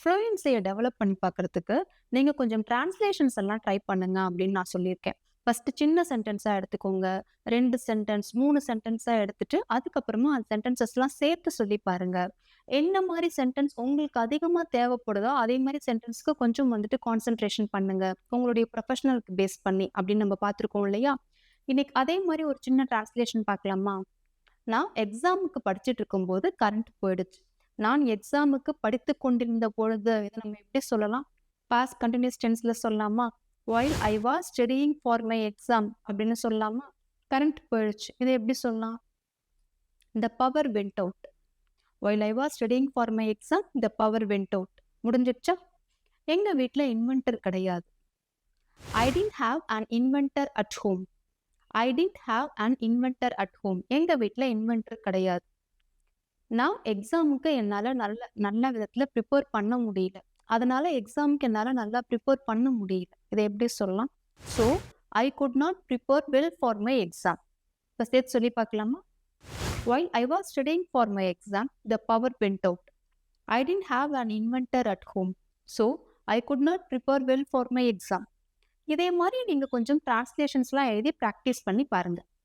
ஃப்ளூயன்சியை develop பண்ணி பார்க்கறதுக்கு, நீங்க கொஞ்சம் டிரான்ஸ்லேஷன்ஸ் எல்லாம் ட்ரை பண்ணுங்க அப்படின்னு நான் சொல்லியிருக்கேன். ஃபர்ஸ்ட் சின்ன சென்டென்ஸா எடுத்துக்கோங்க. 2 சென்டென்ஸ், 3 சென்டென்ஸா எடுத்துட்டு, அதுக்கப்புறமா அந்த சென்டென்சஸ்லாம் சேர்த்து சொல்லி பாருங்க. என்ன மாரி சென்டென்ஸ் உங்களுக்கு அதிகமா தேவைப்படுதோ, அதே மாரி சென்டென்ஸ்க்கு கொஞ்சம் வந்துட்டு கான்சன்ட்ரேஷன் பண்ணுங்க. உங்களுடைய ப்ரொஃபஷனலுக்கு பேஸ் பண்ணி அப்படின்னு நம்ம பார்த்துருக்கோம் இல்லையா? இன்னைக்கு அதே மாரி ஒரு சின்ன டிரான்ஸ்லேஷன் பார்க்கலாமா? நான் எக்ஸாமுக்கு படிச்சுட்டு இருக்கும்போது கரண்ட் போயிடுச்சு. நான் எக்ஸாமுக்கு படித்துக் கொண்டிருந்த பொழுது, இத நம்ம எப்படி சொல்லலாம்? பாஸ்ட் கன்டினியூஸ் டென்ஸ்ல சொல்லலாமா? While I was studying for my exam அப்படின்னு சொல்லலாமா? கரண்ட் போயிடுச்சு. இத எப்படி சொல்லலாம்? The power went out. While I was studying for my exam, the power went out. முடிஞ்சிடுச்சா? எங்க வீட்ல இன்வெர்டர் கிடையாது. I didn't have an inverter at home. I didn't have an inverter at home. எங்க வீட்ல இன்வெர்டர் கிடையாது. நான் எக்ஸாமுக்கு என்னால நல்ல நல்ல விதத்துல ப்ரிப்பேர் பண்ண முடியல. அதனால எக்ஸாமுக்கு என்னால நல்லா ப்ரிப்பேர் பண்ண முடியல. இத எப்படி சொல்லலாம்? So, I could not prepare well for my exam. இப்ப சேர்த்து சொல்லி பார்க்கலாமா? While I was studying for my exam, the power went out. I didn't have an inverter at home. So, I could not prepare well for my exam. இதே மாரி நீங்க கொஞ்சம் டிரான்ஸ்லேஷன்ஸ்லாம் எழுதி practice பண்ணி பாருங்க.